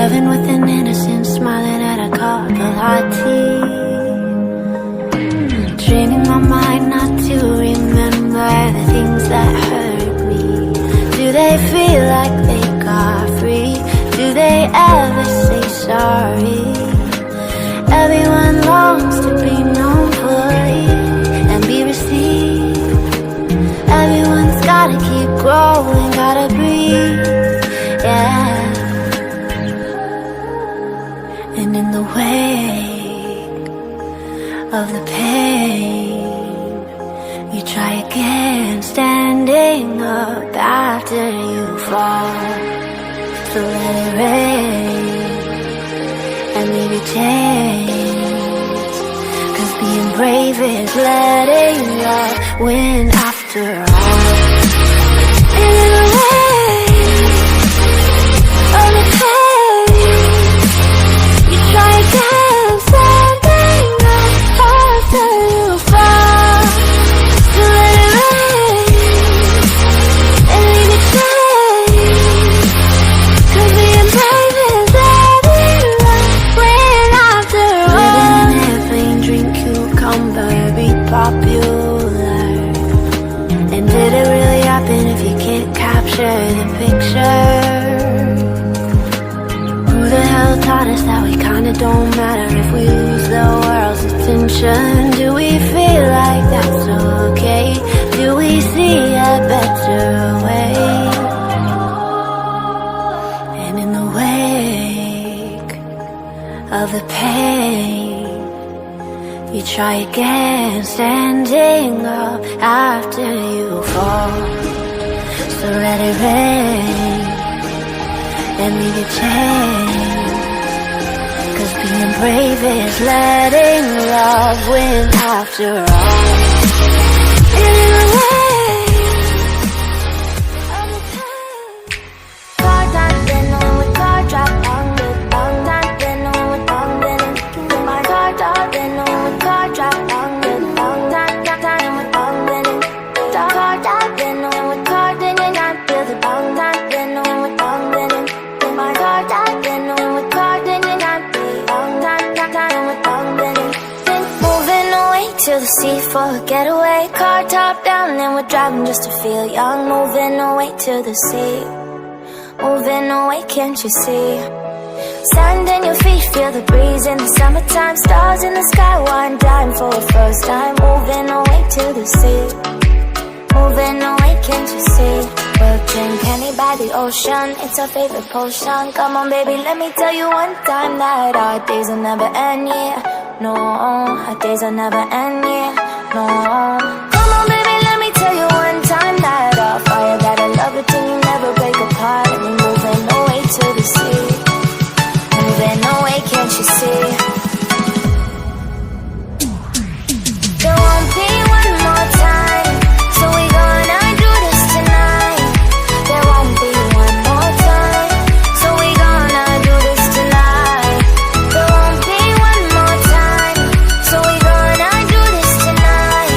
Loving with an innocence, smiling at a cup of hot tea. Training my mind not to remember the things that hurt me. Do they feel like they got free? Do they ever say sorry? Everyone longs to be known for it and be received. Everyone's gotta keep growing, gotta breathe, yeah. And in the wake of the pain, you try again, standing up after you fall. So let it rain and leave you changed. 'Cause being brave is letting love win after all. And in the wake of the pain, you try again, standing up after you fall. So let it rain and leave you changed. 'Cause being brave is letting love win after all. Living in an airplane, drink cucumber, be popular. And did it really happen if you can't capture the picture? Who the hell taught us that we kinda don't matter if we lose the world's attention? Do we feel like that's okay? Do we see a better way? And in the wake of the pain, you try again, standing up after you fall. So let it rain and leave you changed. 'Cause being brave is letting love win after all. And in the wake of the pain, car time, then on with car drop on the long time, then on with long, then in my car drop, then on with car drop on the long time, time with long, then in car drop, then on with car, then you not feel the long time, then on with long, then in my car drop, then on with car, then you not feel long time, time with long, then in moving away to the sea for a getaway, car top down, then we're driving just to feel young, moving away to the sea. Moving away, can't you see? Sand in your feet, feel the breeze in the summertime. Stars in the sky, one time for the first time. Moving away to the sea. Moving away, can't you see? We'll drink honey by the ocean, it's our favorite potion. Come on baby, let me tell you one time that our days will never end, yeah. No, our days will never end, yeah. No. Come on baby, let me tell you one time that our fire, that I love it till you never break apart. And we're moving away to the sea. Moving away, can't you see? There won't be one more time, so we're gonna do this tonight. There won't be one more time, so we're gonna do this tonight. There won't be one more time, so we're gonna do this tonight.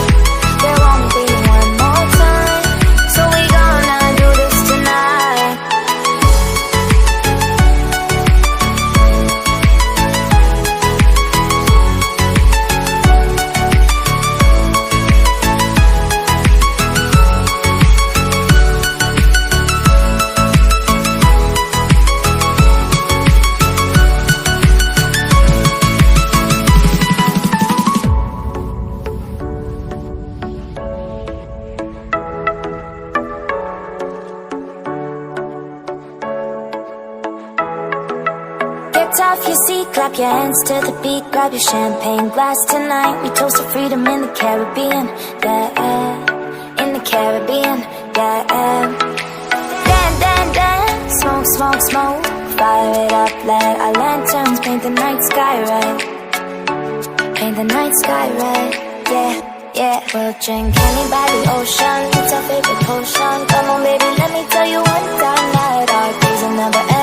There won't be one more time, so we're gonna do this tonight. Get off your seat, clap your hands to the beat, grab your champagne glass tonight. We toast to freedom in the Caribbean, yeah, in the Caribbean, yeah. Dan, dan, dan, smoke, smoke, smoke, fire it up, let our lanterns paint the night sky red. Paint the night sky red, yeah, yeah. We'll drink honey by the ocean, it's our favorite potion. Come on baby, let me tell you one time that our days will never end.